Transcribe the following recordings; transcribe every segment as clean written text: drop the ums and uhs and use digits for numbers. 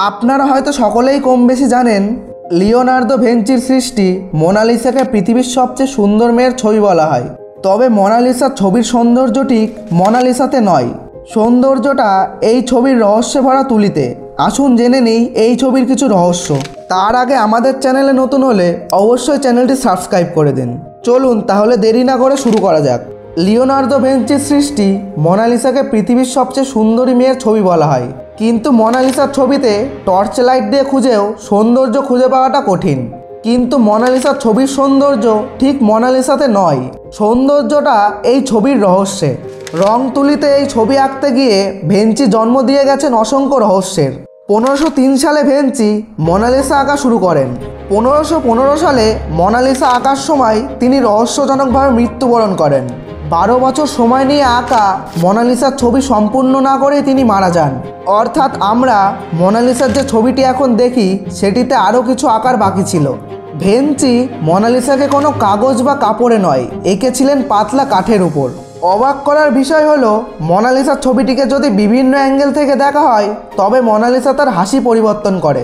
আপনারা হয়তো সকলেই কম বেশি জানেন লিওনার্দো ভিঞ্চির সৃষ্টি মোনালিসাকে পৃথিবীর সবচেয়ে সুন্দর মেয়ের ছবি বলা হয়। তবে মোনালিসার ছবির সৌন্দর্য ঠিক মোনালিসাতে নয়, সৌন্দর্যটা এই ছবির রহস্যে ভরা তুলিতে। আসুন জেনে নিই এই ছবির কিছু রহস্য। তার আগে আমাদের চ্যানেলে নতুন হলে অবশ্যই চ্যানেলটি সাবস্ক্রাইব করে দিন। চলুন তাহলে দেরি না করে শুরু করা যাক। লিওনার্দো ভিঞ্চির সৃষ্টি মোনালিসাকে পৃথিবীর সবচেয়ে সুন্দরী মেয়ের ছবি বলা হয়, কিন্তু মোনালিসার ছবিতে টর্চ লাইট দিয়ে খুঁজেও সৌন্দর্য খুঁজে পাওয়াটা কঠিন। কিন্তু মোনালিসার ছবির সৌন্দর্য ঠিক মোনালিসাতে নয়, সৌন্দর্যটা এই ছবির রহস্যে। রং তুলিতে এই ছবি আঁকতে গিয়ে ভিঞ্চি জন্ম দিয়ে গেছেন অসংখ্য রহস্যের। 1503 সালে ভিঞ্চি মোনালিসা আঁকা শুরু করেন। 1515 সালে মোনালিসা আঁকার সময় তিনি রহস্যজনকভাবে মৃত্যুবরণ করেন। 12 বছর সময় নিয়ে আঁকা মোনালিসার ছবি সম্পূর্ণ না করেই তিনি মারা যান। অর্থাৎ আমরা মোনালিসার যে ছবিটি এখন দেখি সেটিতে আরও কিছু আঁকার বাকি ছিল। ভিঞ্চি মোনালিসাকে কোনো কাগজ বা কাপড়ে নয়, এঁকেছিলেন পাতলা কাঠের উপর। অবাক করার বিষয় হলো মোনালিসার ছবিটিকে যদি বিভিন্ন অ্যাঙ্গেল থেকে দেখা হয় তবে মোনালিসা তার হাসি পরিবর্তন করে।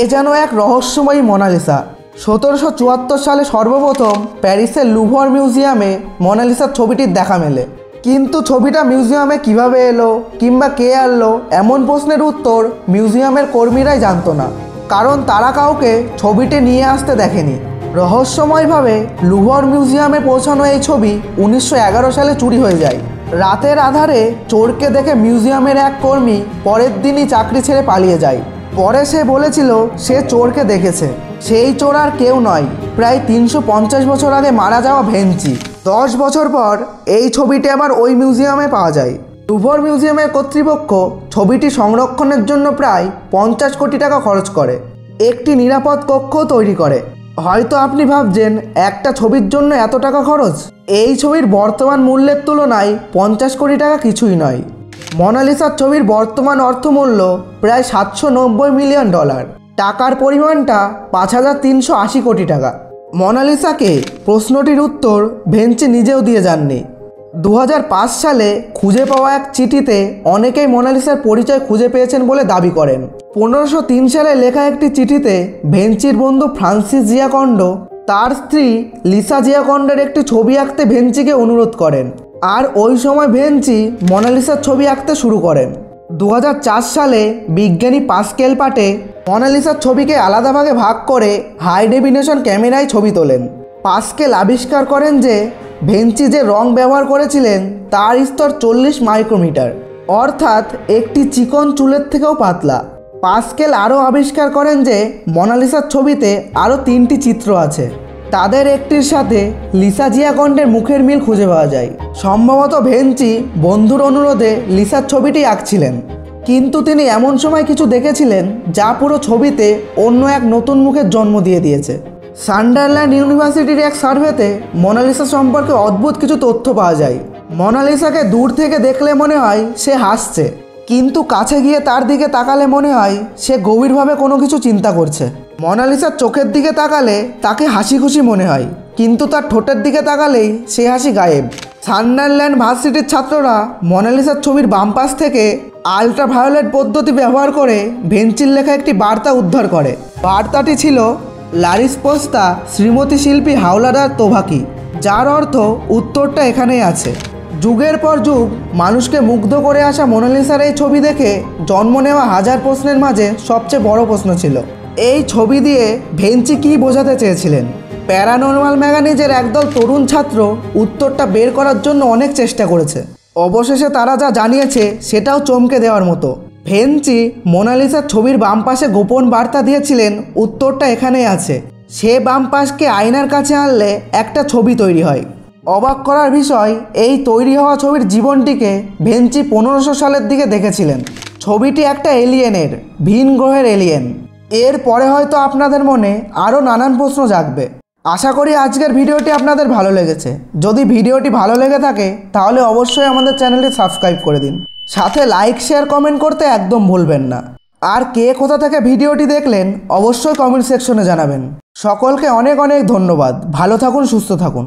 এ যেন এক রহস্যময়ী মোনালিসা। 1774 সালে সর্বপ্রথম প্যারিসের লুভর মিউজিয়ামে মোনালিসার ছবিটির দেখা মেলে। কিন্তু ছবিটা মিউজিয়ামে কিভাবে এলো কিংবা কে আনলো এমন প্রশ্নের উত্তর মিউজিয়ামের কর্মীরাই জানতো না, কারণ তারা কাউকে ছবিটি নিয়ে আসতে দেখেনি। রহস্যময়ভাবে লুভর মিউজিয়ামে পৌঁছানো এই ছবি 1911 সালে চুরি হয়ে যায়। রাতের আধারে চোরকে দেখে মিউজিয়ামের এক কর্মী পরের দিনই চাকরি ছেড়ে পালিয়ে যায়। পরে সে বলেছিল সে চোরকে দেখেছে। সেই চোর আর কেউ নয়, প্রায় 350 বছর আগে মারা যাওয়া ভিঞ্চি। 10 বছর পর এই ছবিটি আবার ওই মিউজিয়ামে পাওয়া যায়। লুভর মিউজিয়ামের কর্তৃপক্ষ ছবিটি সংরক্ষণের জন্য প্রায় 50 কোটি টাকা খরচ করে। একটি নিরাপদ কক্ষও তৈরি করে। হয়তো আপনি ভাবছেন একটা ছবির জন্য এত টাকা খরচ? এই ছবির বর্তমান মূল্যের তুলনায় 50 কোটি টাকা কিছুই নয়। মোনালিসার ছবির বর্তমান অর্থমূল্য প্রায় $790 মিলিয়ন। টাকার পরিমাণটা 5380 কোটি টাকা। মোনালিসাকে প্রশ্নটির উত্তর ভিঞ্চি নিজেও দিয়ে যাননি। 2005 সালে খুঁজে পাওয়া এক চিঠিতে অনেকেই মোনালিসার পরিচয় খুঁজে পেয়েছেন বলে দাবি করেন। 1503 সালে লেখা একটি চিঠিতে ভিঞ্চির বন্ধু ফ্রান্সিস জিয়াকন্ডো তার স্ত্রী লিসা জিয়াকন্ডোর একটি ছবি আঁকতে ভিঞ্চিকে অনুরোধ করেন, আর ওই সময় ভিঞ্চি মোনালিসার ছবি আঁকতে শুরু করেন। 2004 সালে বিজ্ঞানী পাস্কেল পাটে মোনালিসার ছবিকে আলাদা ভাগে ভাগ করে হাই ডেফিনেশন ক্যামেরায় ছবি তোলেন। পাস্কেল আবিষ্কার করেন যে ভিঞ্চি যে রং ব্যবহার করেছিলেন তার স্তর 40 মাইক্রোমিটার, অর্থাৎ একটি চিকন চুলের থেকেও পাতলা। পাস্কেল আরও আবিষ্কার করেন যে মোনালিসার ছবিতে আরও 3টি চিত্র আছে, তাদের একটির সাথে লিসা জিয়াকন্ডের মুখের মিল খুঁজে পাওয়া যায়। সম্ভবত ভিঞ্চি বন্ধুর অনুরোধে লিসার ছবিটি আঁকছিলেন, কিন্তু তিনি এমন সময় কিছু দেখেছিলেন যা পুরো ছবিতে অন্য এক নতুন মুখের জন্ম দিয়ে দিয়েছে। সান্ডারল্যান্ড ইউনিভার্সিটির এক সার্ভেতে মোনালিসা সম্পর্কে অদ্ভুত কিছু তথ্য পাওয়া যায়। মোনালিসাকে দূর থেকে দেখলে মনে হয় সে হাসছে, কিন্তু কাছে গিয়ে তার দিকে তাকালে মনে হয় সে গভীরভাবে কোনো কিছু চিন্তা করছে। মোনালিসার চোখের দিকে তাকালে তাকে হাসি খুশি মনে হয়, কিন্তু তার ঠোঁটের দিকে তাকালেই সে হাসি গায়েব। সান্ডারল্যান্ড ভার্সিটির ছাত্ররা মোনালিসার ছবির বাম পাশ থেকে আল্ট্রাভায়োলেট পদ্ধতি ব্যবহার করে ভিঞ্চির লেখা একটি বার্তা উদ্ধার করে। বার্তাটি ছিল লারিস পোস্তা শ্রীমতী শিল্পী হাওলাদার তোভাকি, যার অর্থ উত্তরটা এখানেই আছে। যুগের পর যুগ মানুষকে মুগ্ধ করে আসা মোনালিসার এই ছবি দেখে জন্ম নেওয়া হাজার প্রশ্নের মাঝে সবচেয়ে বড় প্রশ্ন ছিল এই ছবি দিয়ে ভিঞ্চি কী বোঝাতে চেয়েছিলেন। প্যারানরমাল ম্যাগাজিনের একদল তরুণ ছাত্র উত্তরটা বের করার জন্য অনেক চেষ্টা করেছে। অবশেষে তারা যা জানিয়েছে সেটাও চমকে দেওয়ার মতো। ভিঞ্চি মোনালিসার ছবির বাম পাশে গোপন বার্তা দিয়েছিলেন উত্তরটা এখানেই আছে। সে বাম পাশকে আয়নার কাছে আনলে একটা ছবি তৈরি হয়। অবাক করার বিষয়, এই তৈরি হওয়া ছবির জীবনটিকে ভিঞ্চি 1500 সালের দিকে দেখেছিলেন। ছবিটি একটা এলিয়েনের, ভিন গ্রহের এলিয়েন। এর পরে হয়তো আপনাদের মনে আরও নানান প্রশ্ন জাগবে। আশা করি আজকের ভিডিওটি আপনাদের ভালো লেগেছে। যদি ভিডিওটি ভালো লেগে থাকে তাহলে অবশ্যই আমাদের চ্যানেলটি সাবস্ক্রাইব করে দিন, সাথে লাইক শেয়ার কমেন্ট করতে একদম ভুলবেন না। আর কে কোথা থেকে ভিডিওটি দেখলেন অবশ্যই কমেন্ট সেকশনে জানাবেন। সকলকে অনেক অনেক ধন্যবাদ। ভালো থাকুন, সুস্থ থাকুন।